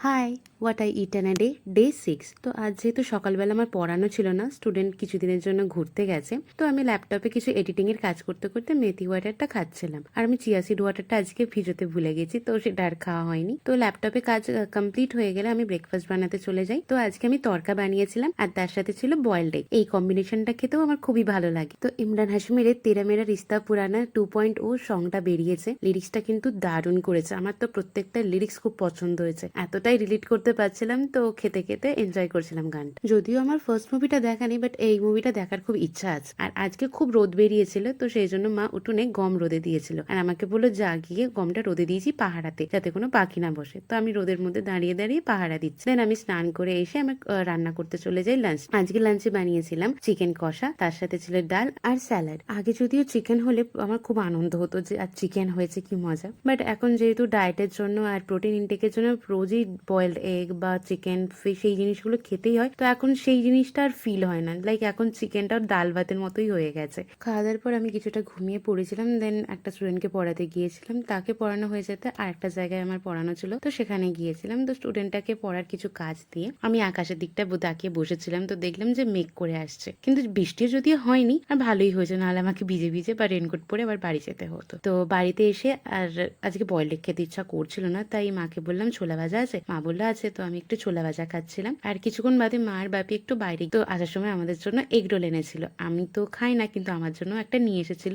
High, what I eat an day day 6। তো আজ যেহেতু সকালবেলা আমার পড়ানো ছিল না, স্টুডেন্ট কিছুদিনের জন্য ঘুরতে গেছে, তো আমি ল্যাপটপে কিছু এডিটিং এর কাজ করতে করতে মেথি ওয়াটারটা খাচ্ছিলাম। আর আমি চিয়া সিড ওয়াটারটা আজকে ভিজোতে ভুলে গেছি, তো সেটা আর খাওয়া হয়নি। তো ল্যাপটপে কাজ কমপ্লিট হয়ে গেলে আমি ব্রেকফাস্ট বানাতে চলে যাই। তো আজকে আমি তড়কা বানিয়েছিলাম আর তার সাথে ছিল বয়েলড এগ। এই কম্বিনেশনটা খেতেও আমার খুবই ভালো লাগে। তো ইমরান হাশমির তেরা মেরা রিস্তা পুরানা 2.0 সংটা বেরিয়েছে। লিরিক্সটা কিন্তু দারুণ করেছে। আমার তো প্রত্যেকটা লিরিক্স খুব পছন্দ হয়েছে, এতটাই রিলেট করতে পারছিলাম। তো খেতে খেতে এনজয় করছিলাম গানটা। যদিও আমার ফার্স্ট মুভিটা দেখা নেই, বাট এই মুভিটা দেখার খুব ইচ্ছা আছে। আর আজকে খুব রোদ বেরিয়েছিল, তো সেই জন্য মা উঠোনে গম রোদে দিয়েছিল আর আমাকে বললো যা গিয়ে গমটা রোদে দিয়েছি পাহারাতে, যাতে কোনো পাখি না বসে। তো আমি রোদের মধ্যে দাঁড়িয়ে দাঁড়িয়ে পাহারা দিচ্ছি। দেন আমি স্নান করে এসে আমি রান্না করতে চলে যাই লাঞ্চ। আজকে লাঞ্চে বানিয়েছিলাম চিকেন কষা, তার সাথে ছিল ডাল আর স্যালাড। আগে যদিও চিকেন হলে আমার খুব আনন্দ হতো যে আর চিকেন হয়েছে কি মজা, বাট এখন যেহেতু ডায়েটের জন্য আর প্রোটিন ইনটেকের জন্য রোজই বয়েলড এগ বা চিকেন ফিশ এই জিনিসগুলো খেতেই হয়, তো এখন সেই জিনিসটা আর ফিল হয় না। লাইক এখন চিকেনটা ডাল ভাতের মতোই হয়ে গেছে। খাওয়া দাওয়ার পর আমি কিছুটা ঘুমিয়ে পড়েছিলাম। দেন একটা স্টুডেন্টকে পড়াতে গিয়েছিলাম, তাকে পড়ানো হয়ে যেতে আর একটা জায়গায় আমার পড়ানো ছিল, তো সেখানে গিয়েছিলাম। তো স্টুডেন্টটাকে পড়ার কিছু কাজ দিয়ে আমি আকাশের দিকটা তাকিয়ে বসেছিলাম। তো দেখলাম যে মেঘ করে আসছে, কিন্তু বৃষ্টি যদিও হয়নি, আর ভালোই হয়েছে, নাহলে আমাকে ভিজে ভিজে বা রেনকোট পরে আবার বাড়ি যেতে হতো। তো বাড়িতে এসে আর আজকে বয়েলড এগ খেতে ইচ্ছা করছিল না, তাই মাকে বললাম ছোলা ভাজা আছে, মা বললো আছে। তো আমি একটু ছোলা ভাজা খাচ্ছিলাম। আর কিছুক্ষণ বাদে মা আর বাপি একটু বাইরে তো আসার সময় আমাদের জন্য এগ রোল এনেছিল। আমি তো খাই না, কিন্তু আমার জন্য একটা নিয়ে এসেছিল।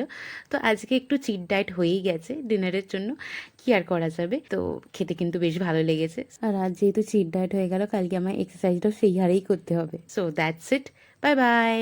তো আজকে একটু চিট ডায়েট হয়েই গেছে ডিনারের জন্য, কি আর করা যাবে। তো খেতে কিন্তু বেশ ভালো লেগেছে। আর আজ যেহেতু চিট ডায়েট হয়ে গেল, কালকে আমার এক্সারসাইজটাও সেই হারেই করতে হবে। So that's it, bye bye.